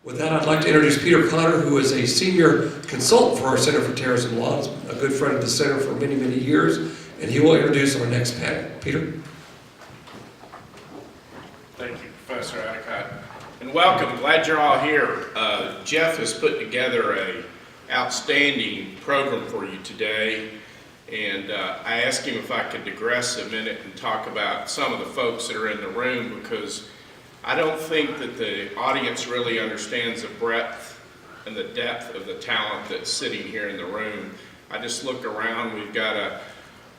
With that, I'd like to introduce Peter Connor, who is a senior consultant for our Center for Terrorism Law, a good friend of the center for many, many years, and he will introduce our next panel. Peter? Thank you, Professor Adicott, and welcome. Glad you're all here. Jeff has put together an outstanding program for you today, and I asked him if I could digress a minute and talk about some of the folks that are in the room, because I don't think that the audience really understands the breadth and the depth of the talent that's sitting here in the room. I just looked around. We've got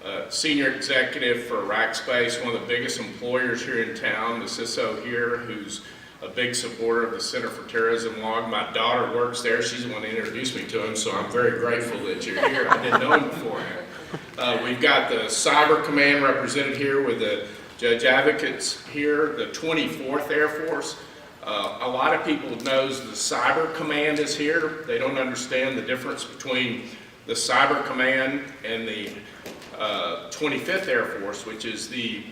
a senior executive for Rackspace, one of the biggest employers here in town, the CISO here, who's a big supporter of the Center for Terrorism Law. My daughter works there. She's the one that introduced me to him, so I'm very grateful that you're here. I didn't know him beforehand. We've got the Cyber Command represented here with the Judge Advocates here, the 24th Air Force. A lot of people knows the Cyber Command is here. They don't understand the difference between the Cyber Command and the 25th Air Force, which is the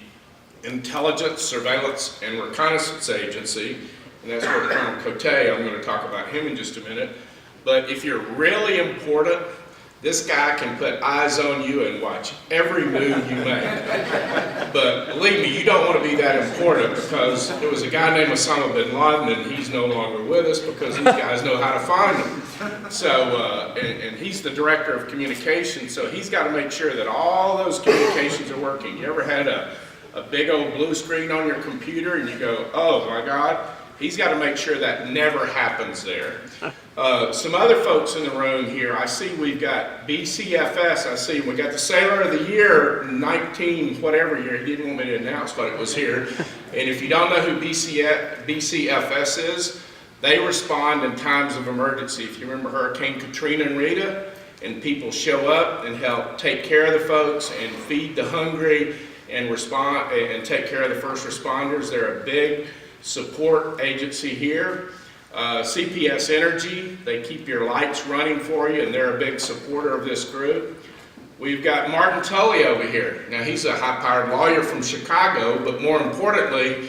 Intelligence, Surveillance, and Reconnaissance Agency, and that's where Colonel Cote, I'm going to talk about him in just a minute. But if you're really important, this guy can put eyes on you and watch every move you make. But believe me, you don't want to be that important, because there was a guy named Osama bin Laden, and he's no longer with us because these guys know how to find him. So, and he's the director of communications, so he's got to make sure that all those communications are working. You ever had a big old blue screen on your computer and you go, oh my God? He's got to make sure that never happens there. Some other folks in the room here, I see we've got BCFS, I see we got the Sailor of the Year, 19 whatever year, he didn't want me to announce, but it was here. And if you don't know who BCFS is, they respond in times of emergency. If you remember Hurricane Katrina and Rita, and people show up and help take care of the folks and feed the hungry and respond and take care of the first responders. They're a big support agency here. CPS Energy, they keep your lights running for you, and they're a big supporter of this group. We've got Martin Tully over here. Now, he's a high-powered lawyer from Chicago, but more importantly,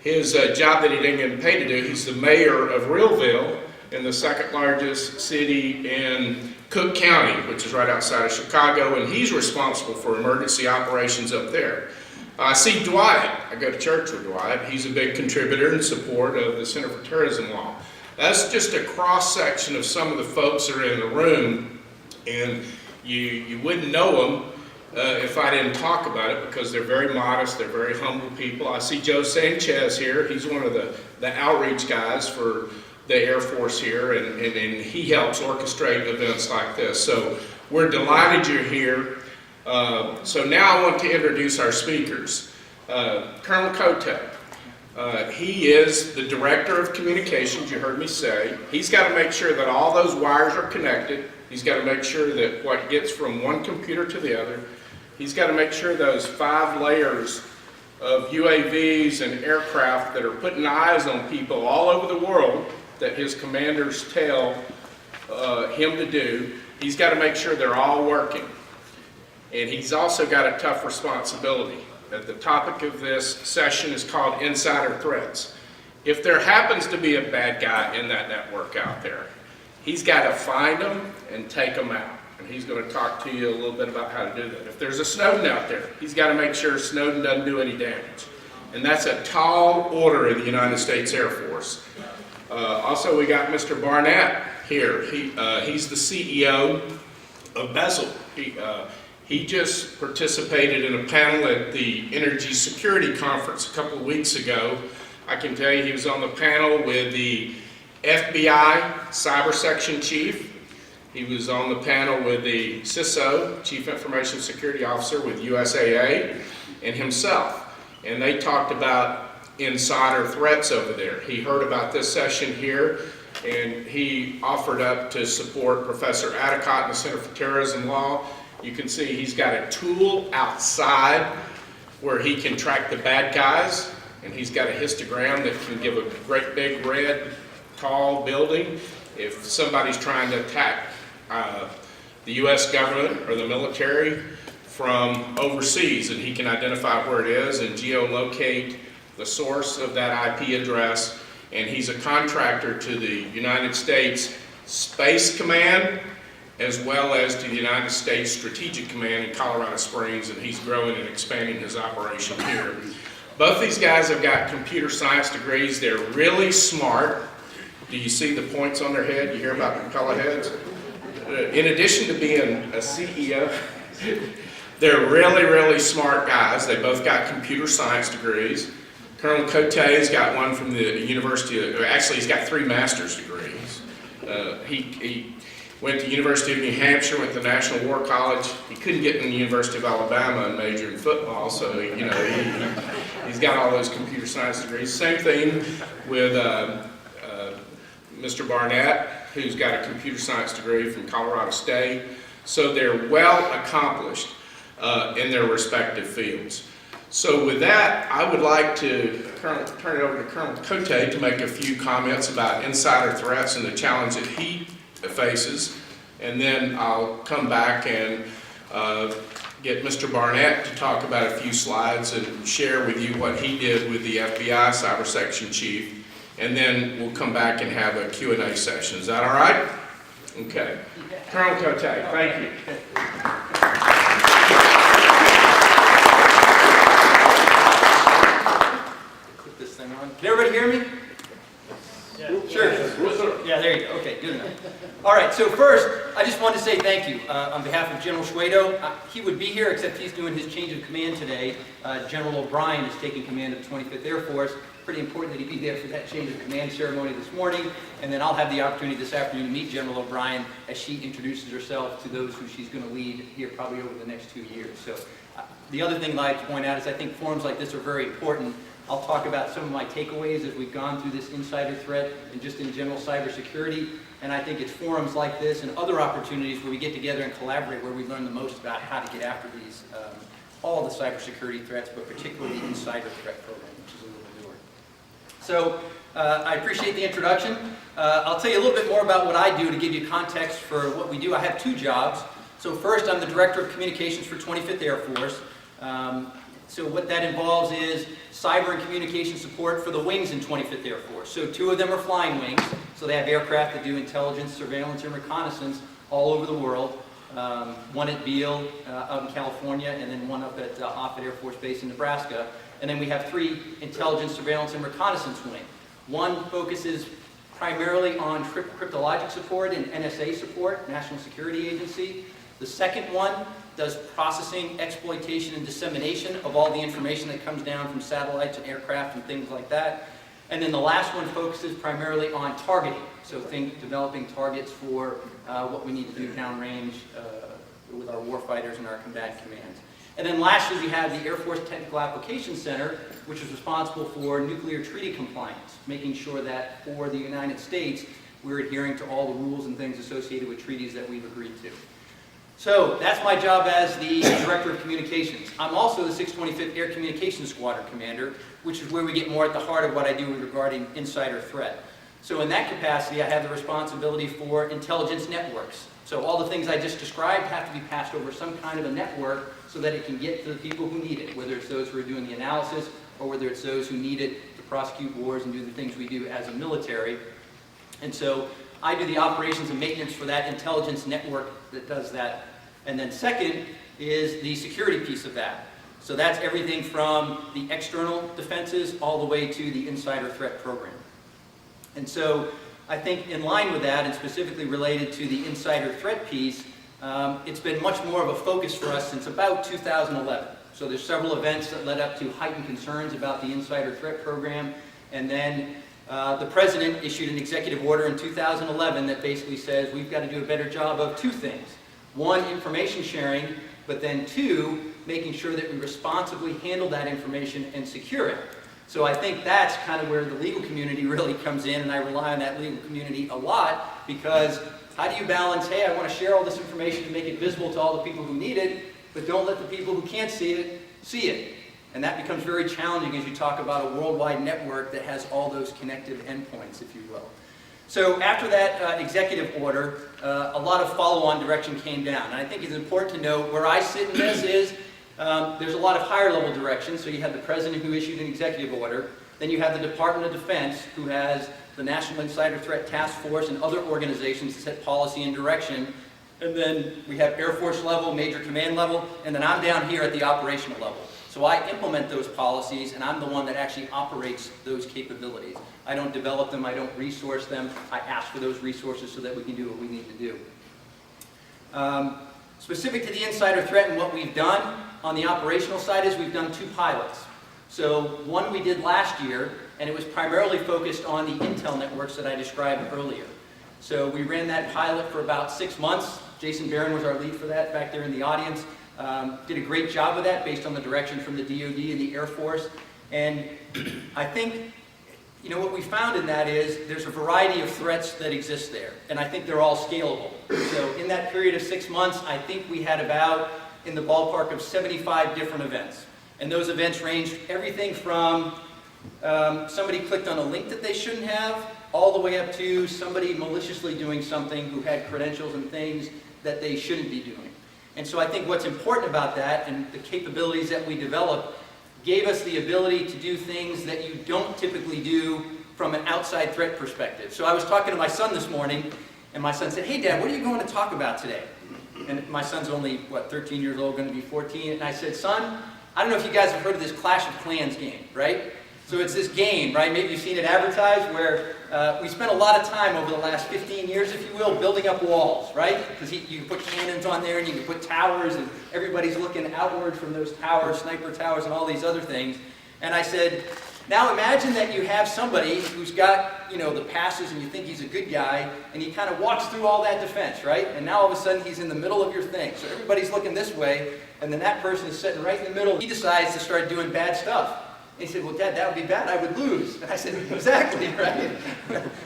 his job that he didn't get paid to do, he's the mayor of Reelville, in the second largest city in Cook County, which is right outside of Chicago, and he's responsible for emergency operations up there. I see Dwight. I go to church with Dwight. He's a big contributor and support of the Center for Terrorism Law. That's just a cross-section of some of the folks that are in the room, and you wouldn't know them if I didn't talk about it, because they're very modest, they're very humble people. I see Joe Sanchez here. He's one of the outreach guys for the Air Force here, and he helps orchestrate events like this. So we're delighted you're here. So now I want to introduce our speakers. Colonel Cote, he is the Director of Communications, you heard me say. He's got to make sure that all those wires are connected. He's got to make sure that what gets from one computer to the other. He's got to make sure those 5 layers of UAVs and aircraft that are putting eyes on people all over the world that his commanders tell him to do, he's got to make sure they're all working. And he's also got a tough responsibility. The topic of this session is called Insider Threats. If there happens to be a bad guy in that network out there, he's got to find them and take them out. And he's going to talk to you a little bit about how to do that. If there's a Snowden out there, he's got to make sure Snowden doesn't do any damage. And that's a tall order in the United States Air Force. Also, we got Mr. Barnett here. He's the CEO of Bezel. He just participated in a panel at the Energy Security Conference a couple of weeks ago. I can tell you he was on the panel with the FBI Cyber Section Chief. He was on the panel with the CISO, Chief Information Security Officer with USAA, and himself. And they talked about insider threats over there. He heard about this session here, and he offered up to support Professor Adicott in the Center for Terrorism Law. You can see he's got a tool outside where he can track the bad guys, and he's got a histogram that can give a great big red tall building if somebody's trying to attack the U.S. government or the military from overseas, and he can identify where it is and geolocate the source of that IP address and he's a contractor to the United States Space Command, as well as to the United States Strategic Command in Colorado Springs, and he's growing and expanding his operation here. Both these guys have got computer science degrees. They're really smart. Do you see the points on their head? You hear about the color heads? In addition to being a CEO, they're really, really smart guys. They both got computer science degrees. Colonel Cote's got one from the University of, actually he's got 3 master's degrees. He went to University of New Hampshire, went to National War College. He couldn't get in the University of Alabama and major in football, so he's got all those computer science degrees. Same thing with Mr. Barnett, who's got a computer science degree from Colorado State. So they're well accomplished in their respective fields. So with that, I would like to turn it over to Colonel Cote to make a few comments about insider threats and the challenge that he faces. And then I'll come back and get Mr. Barnett to talk about a few slides and share with you what he did with the FBI Cyber Section Chief. And then we'll come back and have a Q&A session. Is that all right? Okay. Colonel Cote, thank you. Put this thing on. Can everybody hear me? Yeah. Sure. Yeah, there you go. Okay, good enough. All right, so first, I just wanted to say thank you on behalf of General Schwedo. He would be here, except he's doing his change of command today. General O'Brien is taking command of the 25th Air Force. Pretty important that he be there for that change of command ceremony this morning, and then I'll have the opportunity this afternoon to meet General O'Brien as she introduces herself to those who she's going to lead here probably over the next 2 years. So the other thing I'd like to point out is I think forums like this are very important. I'll talk about some of my takeaways as we've gone through this insider threat and just in general cybersecurity, and I think it's forums like this and other opportunities where we get together and collaborate where we learn the most about how to get after these, all the cybersecurity threats, but particularly the insider threat program, which is a little bit newer. So I appreciate the introduction. I'll tell you a little bit more about what I do to give you context for what we do. I have 2 jobs. So first, I'm the Director of Communications for 25th Air Force. So what that involves is cyber and communication support for the wings in 25th Air Force. So 2 of them are flying wings. So they have aircraft that do intelligence, surveillance, and reconnaissance all over the world. One at Beale out in California, and then one up at Offutt Air Force Base in Nebraska. And then we have 3 intelligence, surveillance, and reconnaissance wings. One focuses primarily on cryptologic support and NSA support, National Security Agency. The second one does processing, exploitation, and dissemination of all the information that comes down from satellites and aircraft and things like that. And then the last one focuses primarily on targeting. So think developing targets for what we need to do downrange with our warfighters and our combatant commands. And then lastly, we have the Air Force Technical Applications Center, which is responsible for nuclear treaty compliance, making sure that for the United States, we're adhering to all the rules and things associated with treaties that we've agreed to. So that's my job as the Director of Communications. I'm also the 625th Air Communications Squadron Commander, which is where we get more at the heart of what I do regarding insider threat. So in that capacity, I have the responsibility for intelligence networks. So all the things I just described have to be passed over some kind of a network so that it can get to the people who need it, whether it's those who are doing the analysis or whether it's those who need it to prosecute wars and do the things we do as a military. And so I do the operations and maintenance for that intelligence network that does that. And then second is the security piece of that. So that's everything from the external defenses all the way to the insider threat program. And so I think in line with that, and specifically related to the insider threat piece, it's been much more of a focus for us since about 2011. So there's several events that led up to heightened concerns about the insider threat program. And then the President issued an executive order in 2011 that basically says we've got to do a better job of 2 things. 1, information sharing, but then 2, making sure that we responsibly handle that information and secure it. So I think that's kind of where the legal community really comes in, and I rely on that legal community a lot, because how do you balance, hey, I want to share all this information and make it visible to all the people who need it, but don't let the people who can't see it. And that becomes very challenging as you talk about a worldwide network that has all those connective endpoints, if you will. So after that executive order, a lot of follow-on direction came down. And I think it's important to note where I sit in this is there's a lot of higher level direction. So you have the President who issued an executive order. Then you have the Department of Defense, who has the National Insider Threat Task Force and other organizations that set policy and direction. And then we have Air Force level, Major Command level, and then I'm down here at the operational level. So I implement those policies, and I'm the one that actually operates those capabilities. I don't develop them, I don't resource them, I ask for those resources so that we can do what we need to do. Specific to the insider threat and what we've done on the operational side is we've done 2 pilots. So one we did last year, and it was primarily focused on the Intel networks that I described earlier. So we ran that pilot for about 6 months. Jason Barron was our lead for that back there in the audience. Did a great job with that based on the direction from the DoD and the Air Force. And I think, you know, what we found in that is there's a variety of threats that exist there. And I think they're all scalable. So in that period of 6 months, I think we had about in the ballpark of 75 different events. And those events ranged everything from somebody clicked on a link that they shouldn't have, all the way up to somebody maliciously doing something who had credentials and things that they shouldn't be doing. And so I think what's important about that and the capabilities that we developed gave us the ability to do things that you don't typically do from an outside threat perspective. So I was talking to my son this morning, and my son said, "Hey Dad, what are you going to talk about today?" And my son's only, 13 years old, going to be 14. And I said, "Son, I don't know if you guys have heard of this Clash of Clans game, right? So it's this game, right? Maybe you've seen it advertised where we spent a lot of time over the last 15 years, if you will, building up walls, right? Because you can put cannons on there and you can put towers and everybody's looking outward from those towers, sniper towers and all these other things." And I said, now imagine that you have somebody who's got, you know, the passes and you think he's a good guy and he kind of walks through all that defense, right? And now all of a sudden he's in the middle of your thing. So everybody's looking this way and then that person is sitting right in the middle. He decides to start doing bad stuff. And he said, "Well, Dad, that would be bad. I would lose." And I said, "Exactly, right?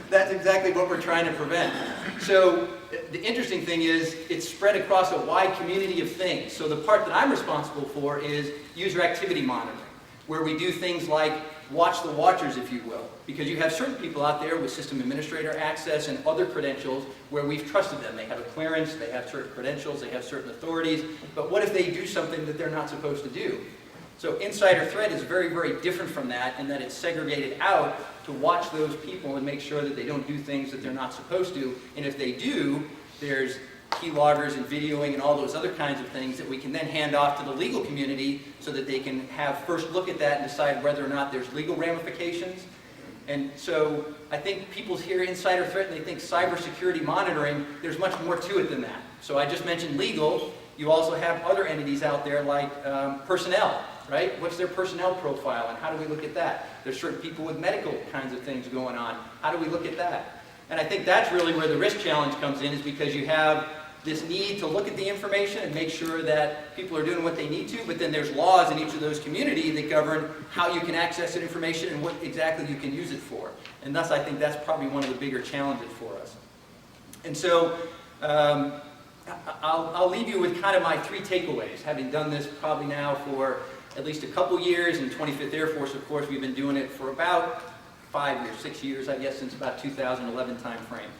That's exactly what we're trying to prevent." So the interesting thing is it's spread across a wide community of things. So the part that I'm responsible for is user activity monitoring, where we do things like watch the watchers, if you will, because you have certain people out there with system administrator access and other credentials where we've trusted them. They have a clearance, they have certain credentials, they have certain authorities, but what if they do something that they're not supposed to do? So insider threat is very, very different from that in that it's segregated out to watch those people and make sure that they don't do things that they're not supposed to. And if they do, there's keyloggers and videoing and all those other kinds of things that we can then hand off to the legal community so that they can have first look at that and decide whether or not there's legal ramifications. And so I think people hear insider threat and they think cybersecurity monitoring, there's much more to it than that. So I just mentioned legal. You also have other entities out there like personnel, right? What's their personnel profile and how do we look at that? There's certain people with medical kinds of things going on. How do we look at that? And I think that's really where the risk challenge comes in, is because you have this need to look at the information and make sure that people are doing what they need to, but then there's laws in each of those communities that govern how you can access that information and what exactly you can use it for. And thus I think that's probably one of the bigger challenges for us. And so I'll leave you with kind of my 3 takeaways, having done this probably now for at least a couple years. In 25th Air Force, of course, we've been doing it for about 5 years, 6 years, I guess, since about 2011 time frame.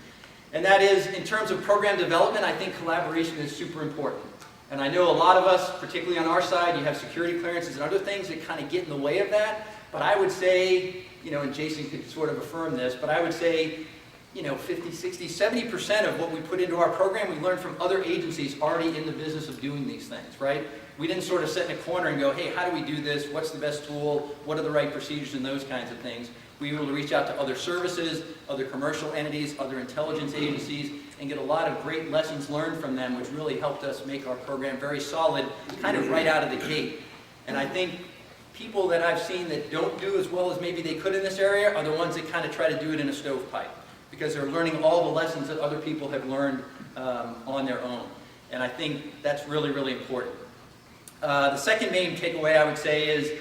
And that is, in terms of program development, I think collaboration is super important. And I know a lot of us, particularly on our side, you have security clearances and other things that kind of get in the way of that. But I would say, you know, and Jason could sort of affirm this, but I would say, you know, 50, 60, 70% of what we put into our program, we learned from other agencies already in the business of doing these things, right? We didn't sort of sit in a corner and go, hey, how do we do this? What's the best tool? What are the right procedures and those kinds of things? We were able to reach out to other services, other commercial entities, other intelligence agencies, and get a lot of great lessons learned from them, which really helped us make our program very solid, kind of right out of the gate. And I think people that I've seen that don't do as well as maybe they could in this area are the ones that kind of try to do it in a stovepipe, because they're learning all the lessons that other people have learned on their own. And I think that's really, really important. The second main takeaway I would say is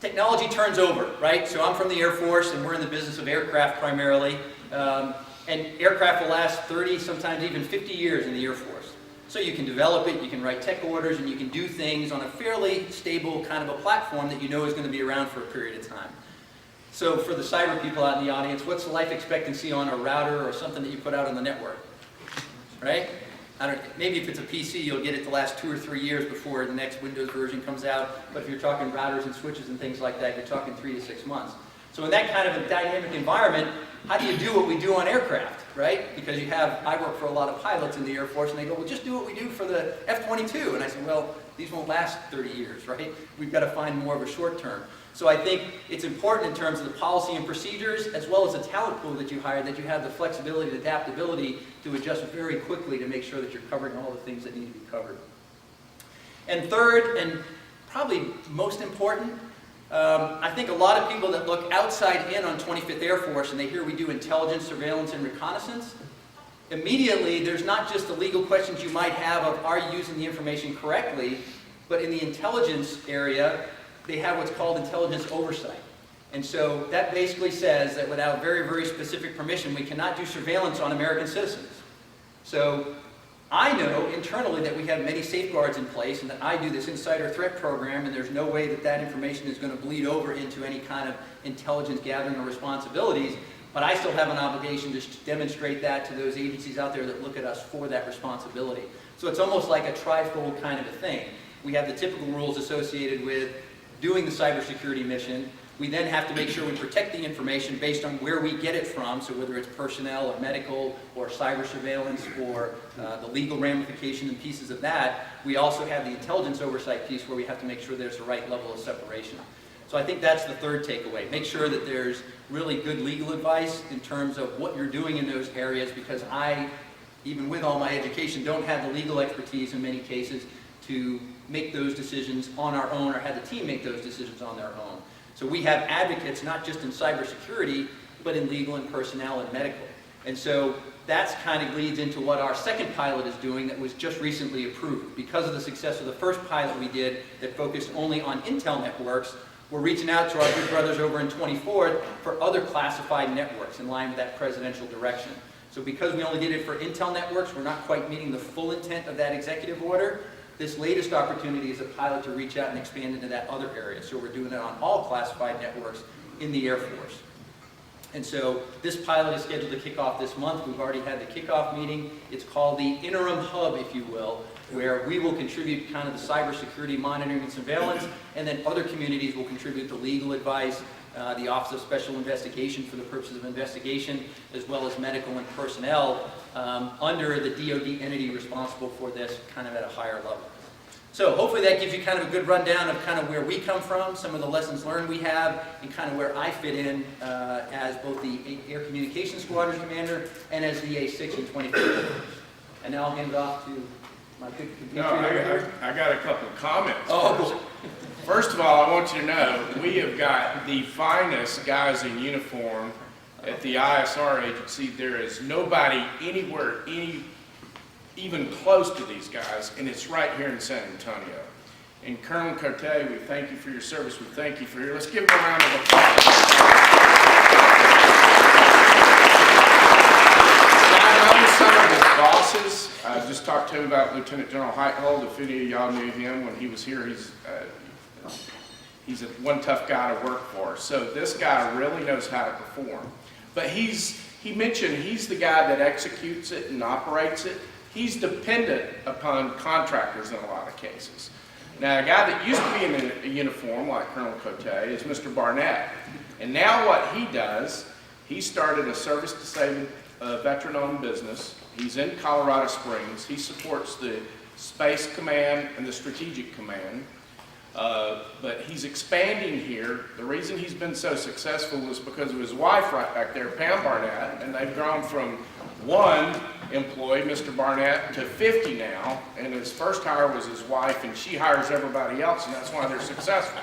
technology turns over, right? So I'm from the Air Force and we're in the business of aircraft primarily. And aircraft will last 30, sometimes even 50 years in the Air Force. So you can develop it, you can write tech orders, and you can do things on a fairly stable kind of a platform that you know is going to be around for a period of time. So for the cyber people out in the audience, what's the life expectancy on a router or something that you put out on the network, right? maybe if it's a PC, you'll get it the last 2 or 3 years before the next Windows version comes out. But if you're talking routers and switches and things like that, you're talking 3 to 6 months. So in that kind of a dynamic environment, how do you do what we do on aircraft, right? Because I work for a lot of pilots in the Air Force, and they go, well, just do what we do for the F-22. And I said, well, these won't last 30 years, right? We've got to find more of a short term. So I think it's important in terms of the policy and procedures, as well as the talent pool that you hire, that you have the flexibility and adaptability to adjust very quickly to make sure that you're covering all the things that need to be covered. And third, and probably most important, I think a lot of people that look outside in on 25th Air Force and they hear we do intelligence, surveillance, and reconnaissance, immediately there's not just the legal questions you might have of are you using the information correctly, but in the intelligence area, they have what's called intelligence oversight. And so that basically says that without very, very specific permission, we cannot do surveillance on American citizens. So I know internally that we have many safeguards in place and that I do this insider threat program, and there's no way that that information is going to bleed over into any kind of intelligence gathering or responsibilities, but I still have an obligation to demonstrate that to those agencies out there that look at us for that responsibility. So it's almost like a trifold kind of a thing. We have the typical rules associated with doing the cybersecurity mission. We then have to make sure we protect the information based on where we get it from, so whether it's personnel or medical or cyber surveillance or the legal ramifications and pieces of that. We also have the intelligence oversight piece where we have to make sure there's the right level of separation. So I think that's the third takeaway. Make sure that there's really good legal advice in terms of what you're doing in those areas, because I, even with all my education, don't have the legal expertise in many cases to make those decisions on our own or have the team make those decisions on their own. So we have advocates not just in cybersecurity, but in legal and personnel and medical. And so that's kind of leads into what our second pilot is doing that was just recently approved. Because of the success of the first pilot we did that focused only on Intel networks, we're reaching out to our good brothers over in 24th for other classified networks in line with that presidential direction. So because we only did it for Intel networks, we're not quite meeting the full intent of that executive order. This latest opportunity is a pilot to reach out and expand into that other area. So we're doing it on all classified networks in the Air Force. And so this pilot is scheduled to kick off this month. We've already had the kickoff meeting. It's called the Interim Hub, if you will, where we will contribute kind of the cybersecurity monitoring and surveillance, and then other communities will contribute the legal advice, the Office of Special Investigation for the purposes of investigation, as well as medical and personnel under the DoD entity responsible for this kind of at a higher level. So hopefully that gives you kind of a good rundown of kind of where we come from, some of the lessons learned we have, and kind of where I fit in as both the Air Communications Squadron Commander and as the A6 and 25th. And now I'll hand it off to my good computer. I got a couple of comments. Oh, cool. First of all, I want you to know we have got the finest guys in uniform at the ISR agency. There is nobody anywhere even close to these guys, and it's right here in San Antonio. And Colonel Cote, we thank you for your service. We thank you for your. Let's give him a round of applause. I know some of his bosses. I just talked to him about Lieutenant General Heithold. If any of y'all knew him when he was here, he's one tough guy to work for. So this guy really knows how to perform. But he mentioned he's the guy that executes it and operates it. He's dependent upon contractors in a lot of cases. Now, a guy that used to be in a uniform, like Colonel Cote, is Mr. Barnett. And now what he does, he started a service-disabled veteran-owned business. He's in Colorado Springs. He supports the Space Command and the Strategic Command. But he's expanding here. The reason he's been so successful is because of his wife right back there, Pam Barnett, and they've grown from one employee, Mr. Barnett, to 50 now, and his first hire was his wife, and she hires everybody else, and that's why they're successful.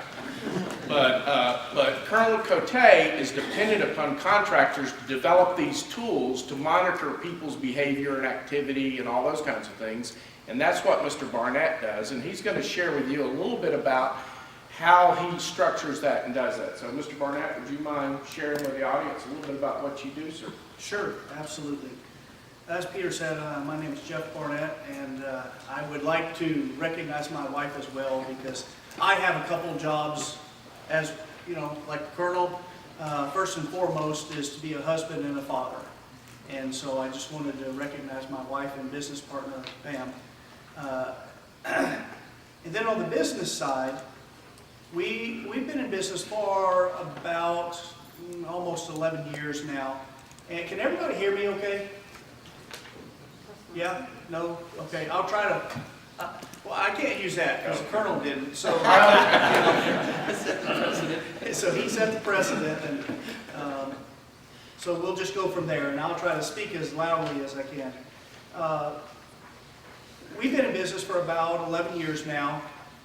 But Colonel Cote is dependent upon contractors to develop these tools to monitor people's behavior and activity and all those kinds of things. And that's what Mr. Barnett does, and he's going to share with you a little bit about how he structures that and does that. So, Mr. Barnett, would you mind sharing with the audience a little bit about what you do, sir? Sure, absolutely. As Peter said, my name is Jeff Barnett, and I would like to recognize my wife as well, because I have a couple jobs, as you know, like the Colonel. First and foremost is to be a husband and a father. And so I just wanted to recognize my wife and business partner, Pam. And then on the business side, we've been in business for about almost 11 years now. And can everybody hear me okay? Yeah? No? Okay, I'll try to, well, I can't use that because the Colonel didn't. So, so he set the precedent, and so we'll just go from there, and I'll try to speak as loudly as I can. We've been in business for about 11 years now,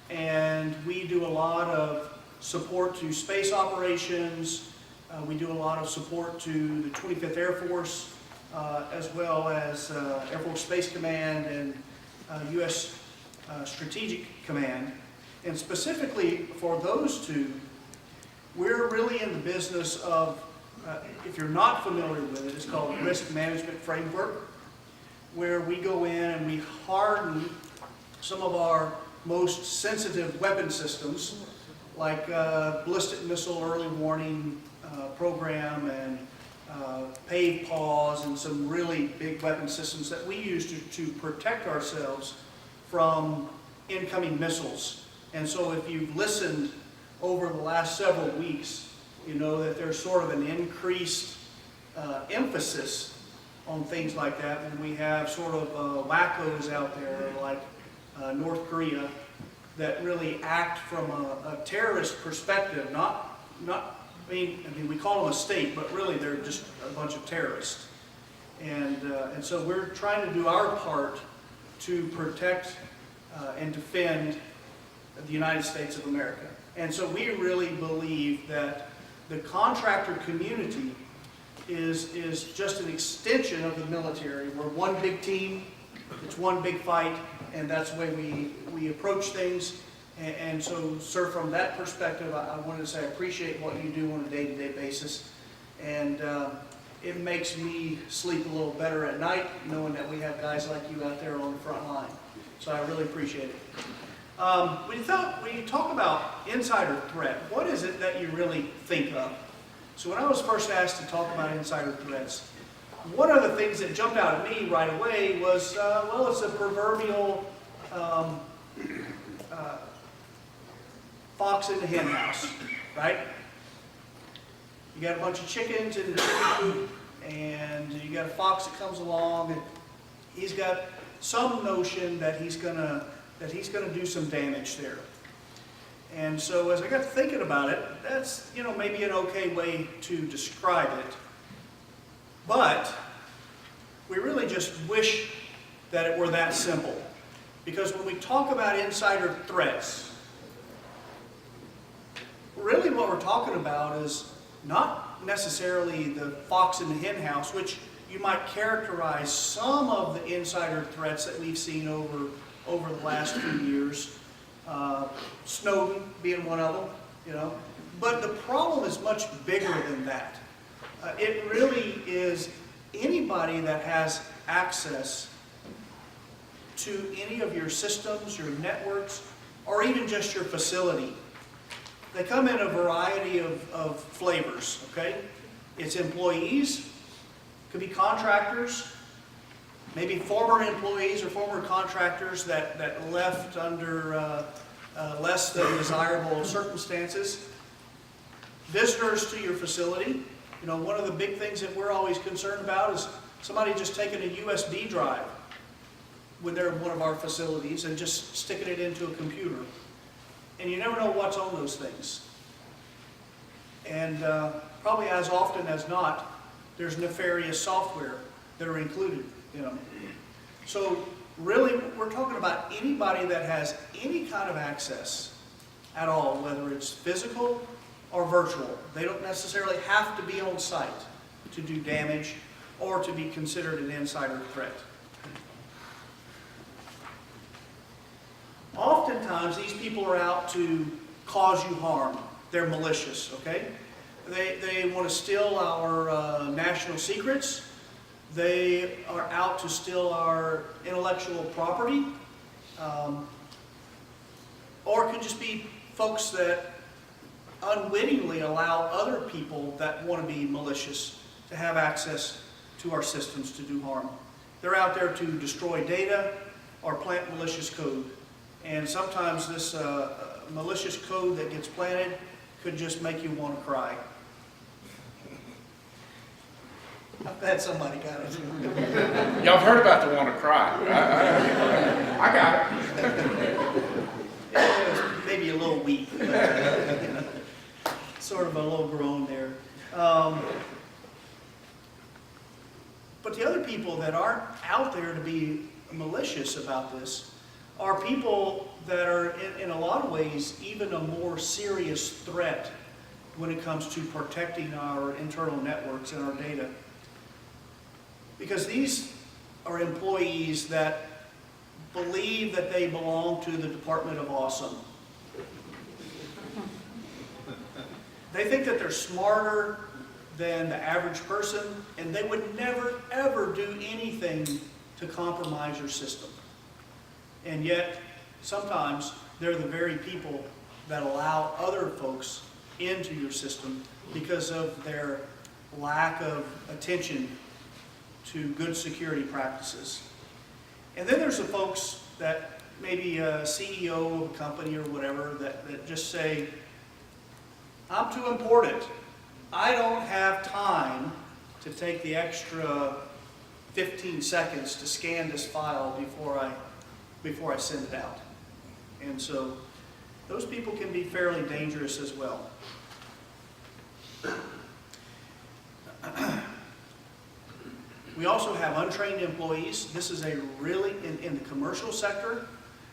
and we do a lot of support to space operations. We do a lot of support to the 25th Air Force, as well as Air Force Space Command and U.S. Strategic Command. And specifically for those two, we're really in the business of, if you're not familiar with it, it's called Risk Management Framework, where we go in and we harden some of our most sensitive weapon systems, like ballistic missile early warning program and PAVE-PAWS and some really big weapon systems that we use to protect ourselves from incoming missiles. And so if you've listened over the last several weeks, you know that there's sort of an increased emphasis on things like that, and we have sort of wackos out there like North Korea that really act from a terrorist perspective, I mean, we call them a state, but really they're just a bunch of terrorists. And so we're trying to do our part to protect and defend the United States of America. And so we really believe that the contractor community is just an extension of the military. We're one big team, it's one big fight, and that's the way we approach things. And so, sir, from that perspective, I wanted to say I appreciate what you do on a day-to-day basis. And it makes me sleep a little better at night, knowing that we have guys like you out there on the front line. So I really appreciate it. When you talk about insider threat, what is it that you really think of? So when I was first asked to talk about insider threats, one of the things that jumped out at me right away was, well, it's a proverbial fox in the hen house, right? You got a bunch of chickens in the chicken coop, and you got a fox that comes along, and he's got some notion that he's gonna do some damage there. And so as I got thinking about it, that's, you know, maybe an okay way to describe it. But we really just wish that it were that simple. Because when we talk about insider threats, really what we're talking about is not necessarily the fox in the hen house, which you might characterize some of the insider threats that we've seen over the last few years. Snowden being one of them, you know. But the problem is much bigger than that. It really is anybody that has access to any of your systems, your networks, or even just your facility. They come in a variety of flavors, okay? It's employees, could be contractors, maybe former employees or former contractors that left under less than desirable circumstances. Visitors to your facility. You know, one of the big things that we're always concerned about is somebody just taking a USB drive when they're in one of our facilities and just sticking it into a computer. And you never know what's on those things. And probably as often as not, there's nefarious software that are included, you know. So really, we're talking about anybody that has any kind of access at all, whether it's physical or virtual. They don't necessarily have to be on site to do damage or to be considered an insider threat. Oftentimes, these people are out to cause you harm. They're malicious, okay? They want to steal our national secrets. They are out to steal our intellectual property. Or it could just be folks that unwittingly allow other people that want to be malicious to have access to our systems to do harm. They're out there to destroy data or plant malicious code. And sometimes this malicious code that gets planted could just make you want to cry. I'm glad somebody got it. Y'all have heard about the WannaCry. I got it. It was maybe a little weak, but, sort of a low groan there. But the other people that aren't out there to be malicious about this are people that are, in a lot of ways, even a more serious threat when it comes to protecting our internal networks and our data. Because these are employees that believe that they belong to the Department of Awesome. They think that they're smarter than the average person, and they would never, ever do anything to compromise your system. And yet, sometimes they're the very people that allow other folks into your system because of their lack of attention to good security practices. And then there's the folks that maybe a CEO of a company or whatever that just say, I'm too important. I don't have time to take the extra 15 seconds to scan this file before I send it out. And so those people can be fairly dangerous as well. We also have untrained employees. This is a really, in the commercial sector,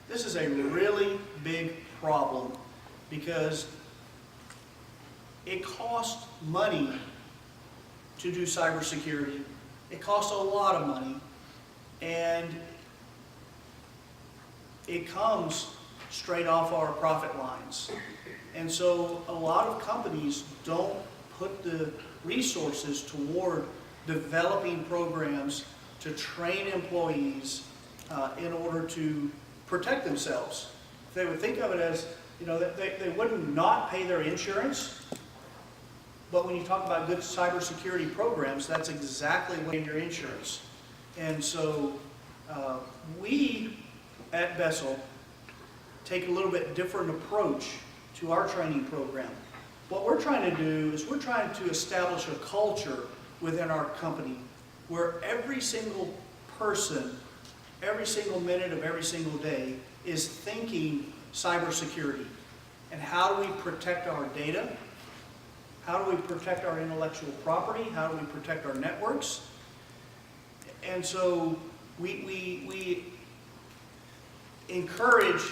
this is a really big problem because it costs money to do cybersecurity. It costs a lot of money, and it comes straight off our profit lines. And so a lot of companies don't put the resources toward developing programs to train employees in order to protect themselves. They would think of it as, you know, they wouldn't not pay their insurance, but when you talk about good cybersecurity programs, that's exactly what in your insurance. And so we at Bessel take a little bit different approach to our training program. What we're trying to do is we're trying to establish a culture within our company where every single person, every single minute of every single day is thinking cybersecurity. And how do we protect our data? How do we protect our intellectual property? How do we protect our networks? And so we encourage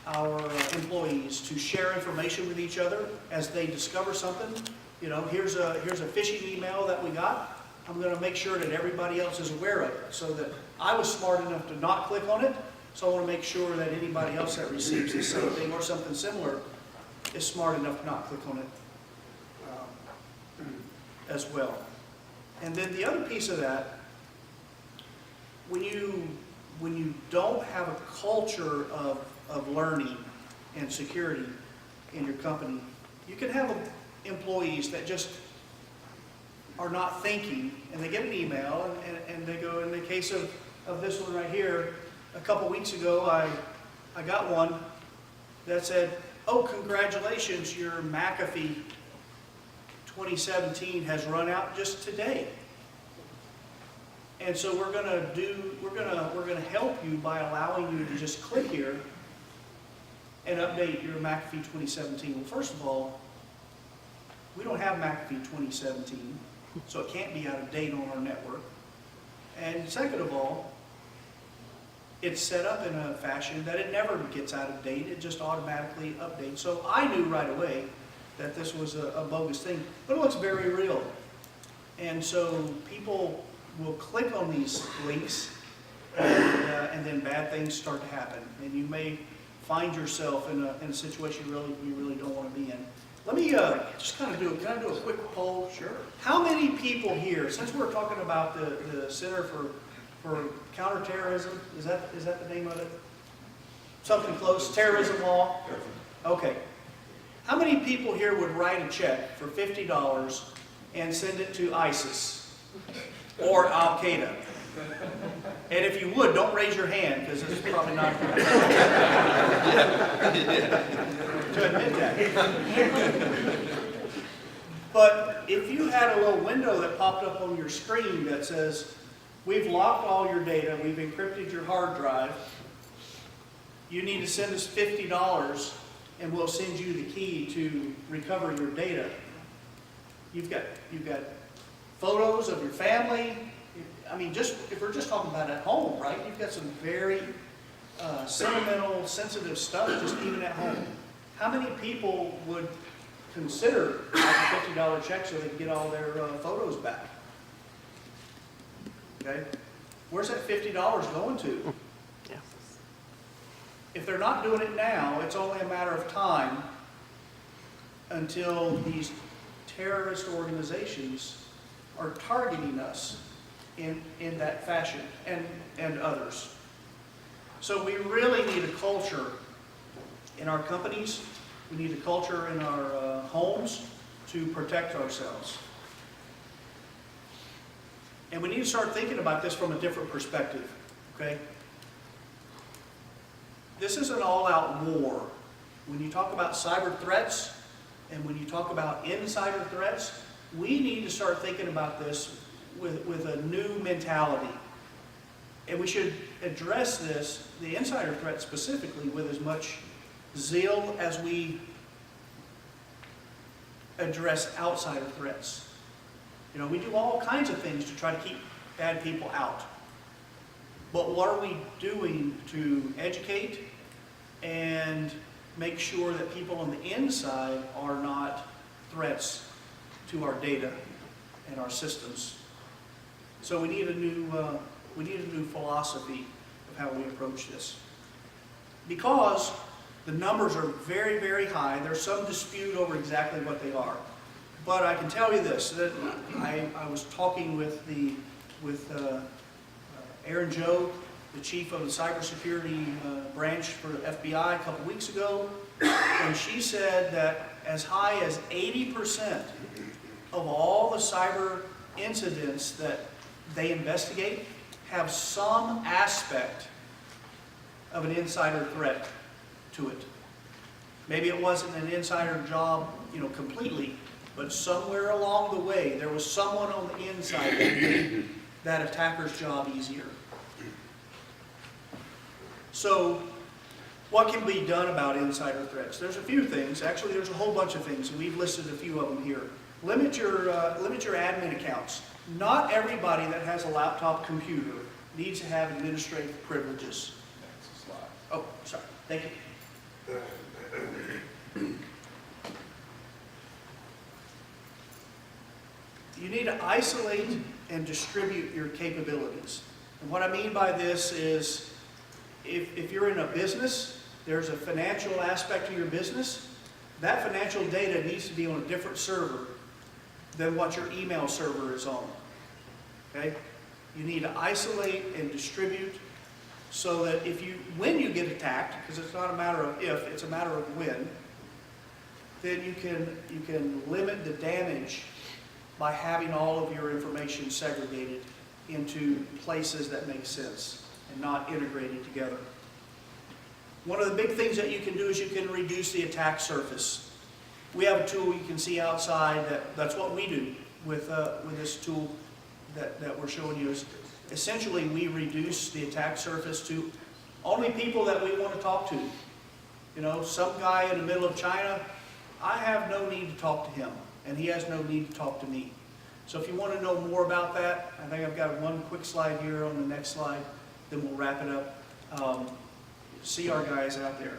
our employees to share information with each other as they discover something. You know, here's a phishing email that we got. I'm going to make sure that everybody else is aware of it, so that I was smart enough to not click on it, so I want to make sure that anybody else that receives the same thing or something similar is smart enough to not click on it as well. And then the other piece of that, when you don't have a culture of learning and security in your company, you can have employees that just are not thinking, and they get an email, and they go, in the case of this one right here, a couple weeks ago, I got one that said, oh, congratulations, your McAfee 2017 has run out just today. And so we're gonna help you by allowing you to just click here and update your McAfee 2017. Well, first of all, we don't have McAfee 2017, so it can't be out of date on our network. And second of all, it's set up in a fashion that it never gets out of date. It just automatically updates. So I knew right away that this was a bogus thing, but it looks very real. And so people will click on these links, and then bad things start to happen. And you may find yourself in a situation you really don't want to be in. Let me just kind of can I do a quick poll? Sure. How many people here, since we're talking about the Center for Counterterrorism, is that the name of it? Something close, terrorism law? Okay. How many people here would write a check for $50 and send it to ISIS? or Al Qaeda. And if you would, don't raise your hand, because it's probably not to admit that. But if you had a little window that popped up on your screen that says, we've locked all your data, we've encrypted your hard drive, you need to send us $50 and we'll send you the key to recover your data. You've got photos of your family. I mean, just if we're just talking about at home, right? You've got some very sentimental, sensitive stuff just even at home. How many people would consider writing a $50 check so they can get all their photos back? Okay? Where's that $50 going to? If they're not doing it now, it's only a matter of time until these terrorist organizations are targeting us in that fashion, and others. So we really need a culture in our companies, we need a culture in our homes to protect ourselves. And we need to start thinking about this from a different perspective, okay? This is an all-out war. When you talk about cyber threats, and when you talk about insider threats, we need to start thinking about this with a new mentality. And we should address this, the insider threat specifically, with as much zeal as we address outsider threats. You know, we do all kinds of things to try to keep bad people out. But what are we doing to educate and make sure that people on the inside are not threats to our data and our systems? So we need a new philosophy of how we approach this. Because the numbers are very, very high. There's some dispute over exactly what they are. But I can tell you this, that I was talking with Erin Joe, the chief of the cybersecurity branch for the FBI a couple weeks ago, and she said that as high as 80% of all the cyber incidents that they investigate have some aspect of an insider threat to it. Maybe it wasn't an insider job, completely, but somewhere along the way there was someone on the inside that made that attacker's job easier. So, what can be done about insider threats? There's a few things. Actually, there's a whole bunch of things, and we've listed a few of them here. Limit your admin accounts. Not everybody that has a laptop computer needs to have administrative privileges. Oh, sorry. Thank you. You need to isolate and distribute your capabilities. And what I mean by this is, if you're in a business, there's a financial aspect to your business, that financial data needs to be on a different server than what your email server is on. Okay? You need to isolate and distribute so that when you get attacked, because it's not a matter of if, it's a matter of when, then you can limit the damage by having all of your information segregated into places that make sense and not integrated together. One of the big things that you can do is you can reduce the attack surface. We have a tool you can see outside that's what we do with this tool that we're showing you. Is essentially we reduce the attack surface to only people that we want to talk to. Some guy in the middle of China, I have no need to talk to him, and he has no need to talk to me. So if you want to know more about that, I think I've got one quick slide here on the next slide, then we'll wrap it up. See our guys out there.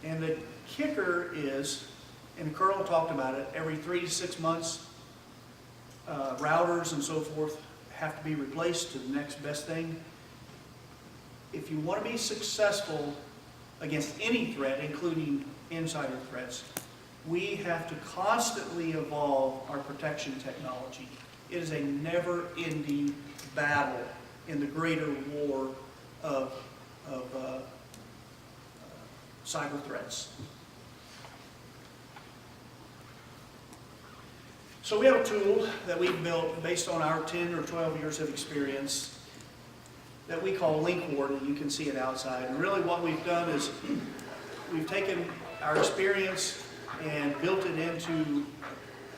And the kicker is, and Carl talked about it, every 3 to 6 months, routers and so forth have to be replaced to the next best thing. If you want to be successful against any threat, including insider threats, we have to constantly evolve our protection technology. It is a never-ending battle in the greater war of cyber threats. So we have a tool that we've built based on our 10 or 12 years of experience that we call Link Warden. You can see it outside. And really what we've done is we've taken our experience and built it into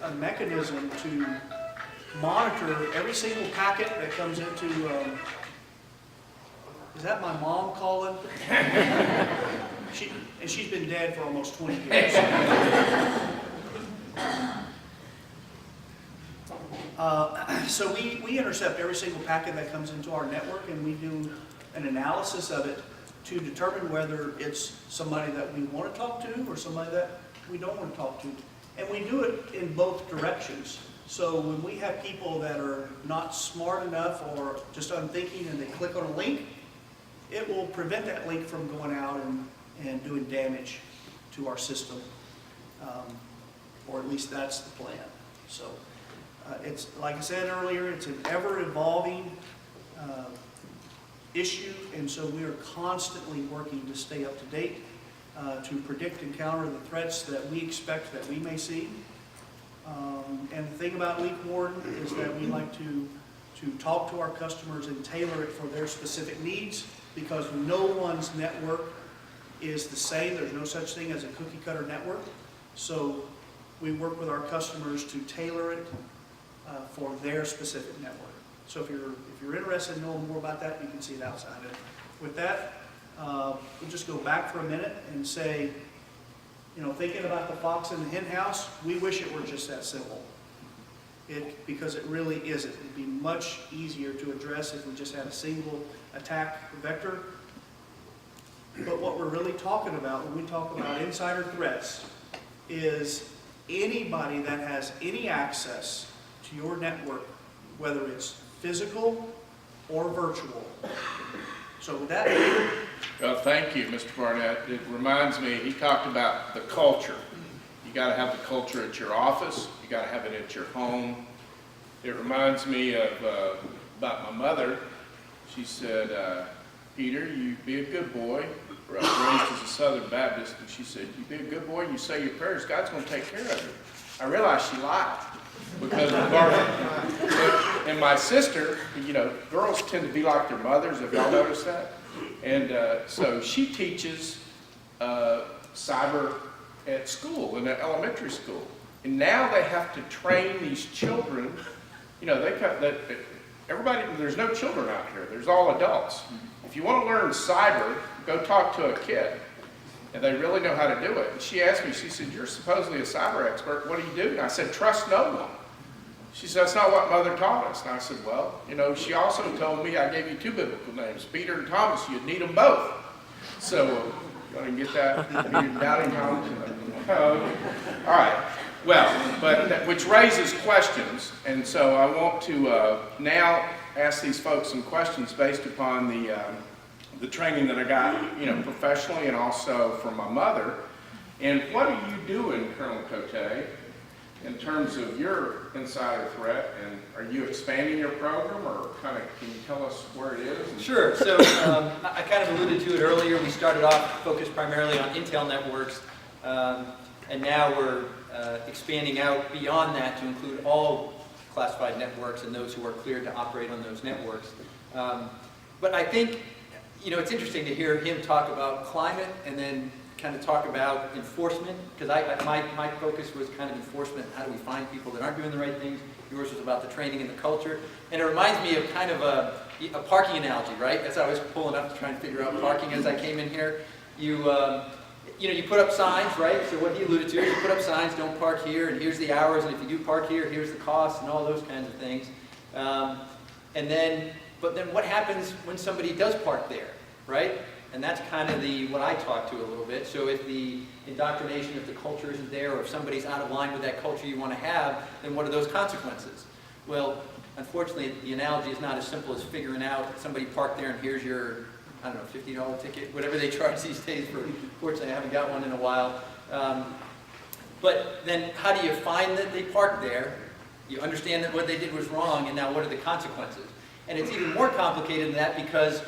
a mechanism to monitor every single packet that comes into, is that my mom calling? She's been dead for almost 20 years. So we intercept every single packet that comes into our network, and we do an analysis of it to determine whether it's somebody that we want to talk to or somebody that we don't want to talk to. And we do it in both directions. So when we have people that are not smart enough or just unthinking and they click on a link, it will prevent that link from going out and doing damage to our system. Or at least that's the plan. So it's, like I said earlier, it's an ever-evolving issue, and so we are constantly working to stay up to date, to predict and counter the threats that we expect that we may see. And the thing about Link Warden is that we like to talk to our customers and tailor it for their specific needs, because no one's network is the same. There's no such thing as a cookie cutter network. So we work with our customers to tailor it for their specific network. So if you're interested in knowing more about that, you can see it outside. And with that, we'll just go back for a minute and say, you know, thinking about the fox in the hen house, we wish it were just that simple. Because it really isn't. It'd be much easier to address if we just had a single attack vector. But what we're really talking about when we talk about insider threats is anybody that has any access to your network, whether it's physical or virtual. So with that, David? Well, thank you, Mr. Barnett. It reminds me, he talked about the culture. You got to have the culture at your office. You got to have it at your home. It reminds me of about my mother. She said, Peter, you be a good boy. Raised as a Southern Baptist, and she said, you be a good boy, you say your prayers, God's going to take care of you. I realized she lied. Because and my sister, you know, girls tend to be like their mothers, have y'all noticed that? And so she teaches cyber at school, in elementary school. And now they have to train these children. You know, everybody, there's no children out here. There's all adults. If you want to learn cyber, go talk to a kid. And they really know how to do it. And she asked me, she said, you're supposedly a cyber expert. What do you do? And I said, trust no one. She said, that's not what Mother taught us. And I said, well, you know, she also told me I gave you two biblical names, Peter and Thomas. You'd need them both. So, you want to get that? Peter Doubting Thomas? All right. Well, but which raises questions. And so I want to now ask these folks some questions based upon the training that I got, you know, professionally and also from my mother. And what are you doing, Colonel Cote, in terms of your insider threat? And are you expanding your program, or kind of can you tell us where it is? Sure. So I kind of alluded to it earlier. We started off focused primarily on Intel networks, and now we're expanding out beyond that to include all classified networks and those who are cleared to operate on those networks. But I think, you know, it's interesting to hear him talk about climate and then kind of talk about enforcement, because my focus was kind of enforcement. How do we find people that aren't doing the right things? Yours was about the training and the culture. And it reminds me of kind of a parking analogy, right? As I was pulling up to try and figure out parking as I came in here, you know, you put up signs, right? So what he alluded to is you put up signs, don't park here, and here's the hours, and if you do park here, here's the cost, and all those kinds of things. But then what happens when somebody does park there, right? And that's kind of what I talk to a little bit. So if the indoctrination, if the culture isn't there, or if somebody's out of line with that culture you want to have, then what are those consequences? Well, unfortunately, the analogy is not as simple as figuring out somebody parked there and here's your, I don't know, $50 ticket, whatever they charge these days for. Fortunately, I haven't got one in a while. But then how do you find that they parked there? You understand that what they did was wrong, and now what are the consequences? And it's even more complicated than that, because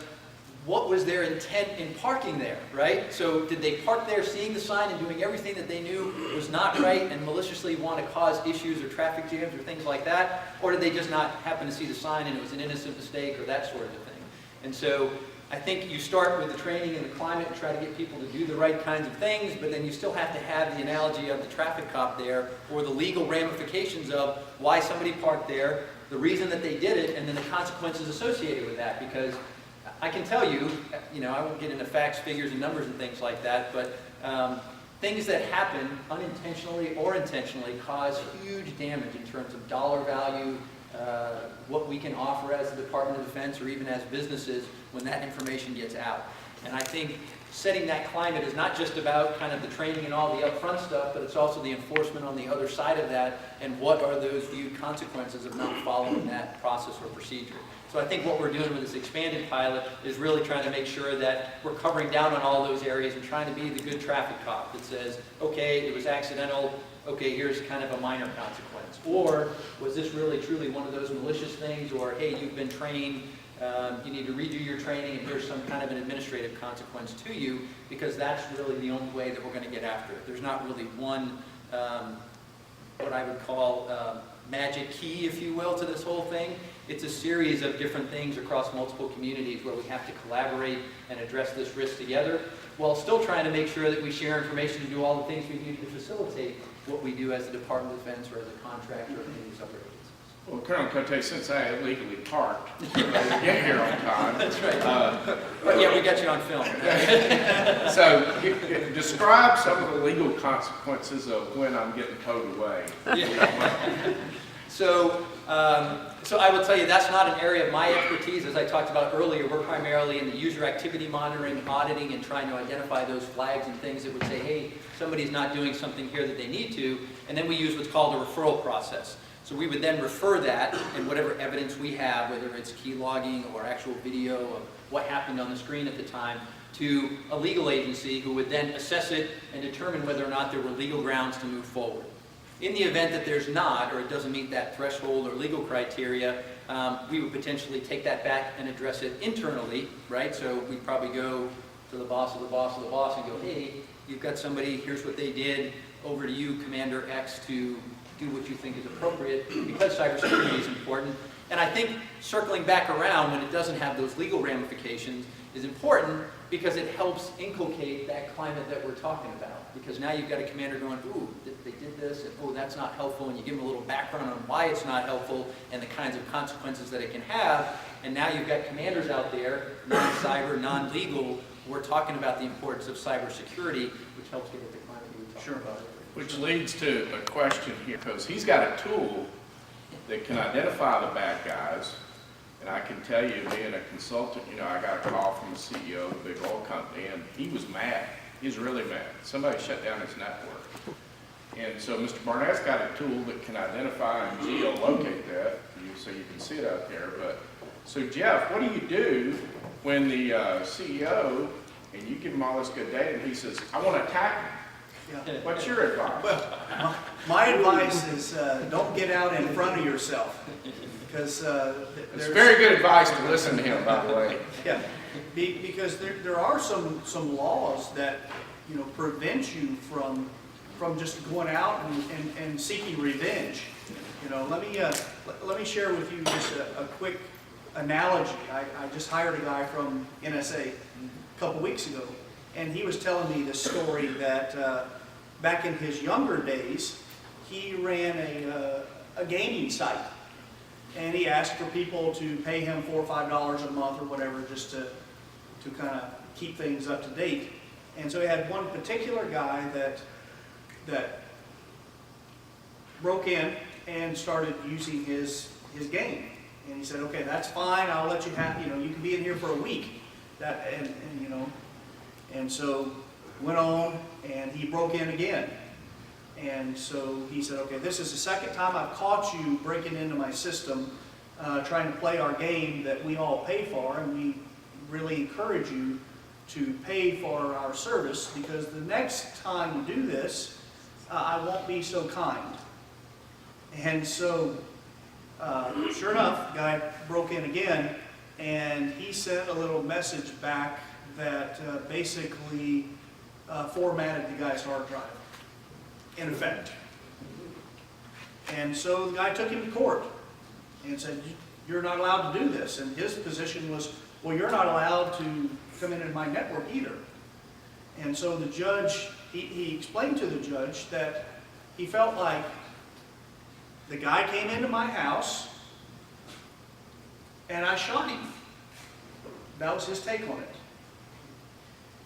what was their intent in parking there, right? So did they park there seeing the sign and doing everything that they knew was not right and maliciously want to cause issues or traffic jams or things like that? Or did they just not happen to see the sign and it was an innocent mistake or that sort of a thing? And so I think you start with the training and the climate and try to get people to do the right kinds of things, but then you still have to have the analogy of the traffic cop there or the legal ramifications of why somebody parked there, the reason that they did it, and then the consequences associated with that. Because I can tell you, I won't get into facts, figures, and numbers and things like that, but things that happen unintentionally or intentionally cause huge damage in terms of dollar value, what we can offer as the Department of Defense or even as businesses when that information gets out. And I think setting that climate is not just about kind of the training and all the upfront stuff, but it's also the enforcement on the other side of that and what are those viewed consequences of not following that process or procedure. So I think what we're doing with this expanded pilot is really trying to make sure that we're covering down on all those areas and trying to be the good traffic cop that says, okay, it was accidental, okay, here's kind of a minor consequence. Or was this really truly one of those malicious things, or hey, you've been trained, you need to redo your training and here's some kind of an administrative consequence to you, because that's really the only way that we're going to get after it. There's not really one, what I would call magic key, if you will, to this whole thing. It's a series of different things across multiple communities where we have to collaborate and address this risk together, while still trying to make sure that we share information to do all the things we need to facilitate what we do as the Department of Defense or as a contractor or any of these other agencies. Well, Colonel Cote, since I illegally parked, I didn't get here on time. That's right. But yeah, we got you on film. So describe some of the legal consequences of when I'm getting towed away. Yeah. So I will tell you that's not an area of my expertise. As I talked about earlier, we're primarily in the user activity monitoring, auditing, and trying to identify those flags and things that would say, hey, somebody's not doing something here that they need to, and then we use what's called a referral process. So we would then refer that and whatever evidence we have, whether it's key logging or actual video of what happened on the screen at the time, to a legal agency who would then assess it and determine whether or not there were legal grounds to move forward. In the event that there's not, or it doesn't meet that threshold or legal criteria, we would potentially take that back and address it internally, right? So we'd probably go to the boss of the boss of the boss and go, hey, you've got somebody, here's what they did, over to you, Commander X, to do what you think is appropriate, because cybersecurity is important. And I think circling back around when it doesn't have those legal ramifications is important, because it helps inculcate that climate that we're talking about. Because now you've got a commander going, ooh, they did this, and oh, that's not helpful, and you give them a little background on why it's not helpful and the kinds of consequences that it can have. And now you've got commanders out there, non-cyber, non-legal, who are talking about the importance of cybersecurity, which helps get at the climate you were talking about. Which leads to a question here, because he's got a tool that can identify the bad guys. And I can tell you, being a consultant, I got a call from the CEO of a big oil company, and he was mad. He was really mad. Somebody shut down his network. And so Mr. Barnett's got a tool that can identify and geolocate that for you, so you can see it out there. But so Jeff, what do you do when the CEO, and you give him all this good data, and he says, I want to attack him? Yeah. What's your advice? Well, my advice is don't get out in front of yourself, because It's very good advice to listen to him, by the way. Yeah, because there are some laws that prevent you from just going out and seeking revenge. Let me share with you just a quick analogy. I just hired a guy from NSA a couple weeks ago, and he was telling me this story that back in his younger days, he ran a gaming site. And he asked for people to pay him $4 or $5 a month or whatever, just to kind of keep things up to date. And so he had one particular guy that broke in and started using his game. And he said, okay, that's fine. I'll let you have, you can be in here for a week. And so went on, and he broke in again. And so he said, okay, this is the second time I've caught you breaking into my system, trying to play our game that we all pay for, and we really encourage you to pay for our service, because the next time you do this, I won't be so kind. And so, sure enough, the guy broke in again, and he sent a little message back that basically formatted the guy's hard drive, in effect. And so the guy took him to court and said, "You're not allowed to do this." And his position was, "Well, you're not allowed to come into my network either." And so the judge, he explained to the judge that he felt like the guy came into my house and I shot him. That was his take on it.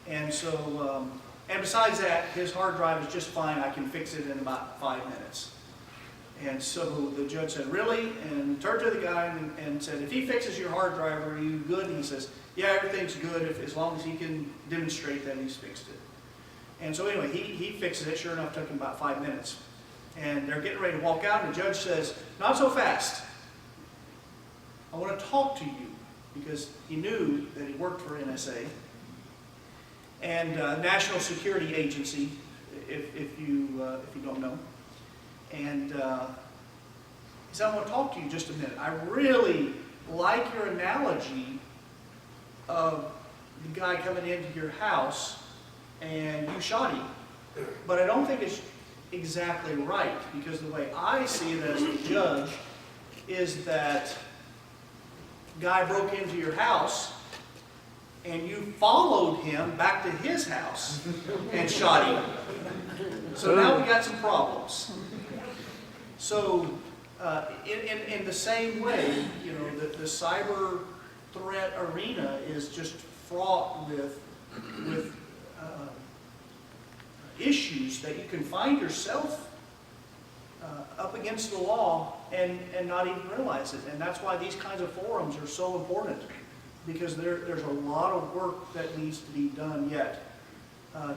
And so, and besides that, his hard drive is just fine. I can fix it in about 5 minutes. And so the judge said, "Really?" And turned to the guy and said, "If he fixes your hard drive, are you good?" And he says, "Yeah, everything's good as long as he can demonstrate that he's fixed it." And so anyway, he fixes it. Sure enough, took him about 5 minutes. And they're getting ready to walk out, and the judge says, "Not so fast. I want to talk to you," because he knew that he worked for NSA and National Security Agency, if you don't know. And he said, "I want to talk to you just a minute. I really like your analogy of the guy coming into your house and you shot him, but I don't think it's exactly right, because the way I see it as the judge is that guy broke into your house and you followed him back to his house and shot him. So now we got some problems." So in the same way, you know, the cyber threat arena is just fraught with issues that you can find yourself up against the law and not even realize it. And that's why these kinds of forums are so important, because there's a lot of work that needs to be done yet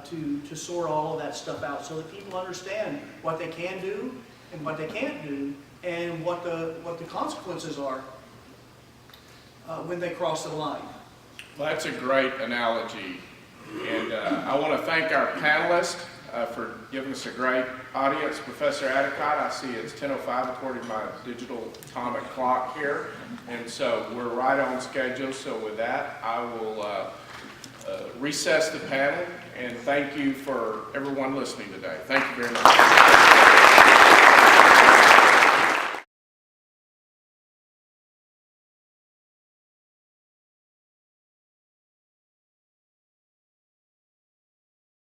to sort all of that stuff out, so that people understand what they can do and what they can't do, and what the consequences are when they cross the line. Well, that's a great analogy, and I want to thank our panelists for giving us a great audience. Professor Adicott, I see it's 10:05 according to my digital atomic clock here, and so we're right on schedule. So with that, I will recess the panel, and thank you for everyone listening today. Thank you very much.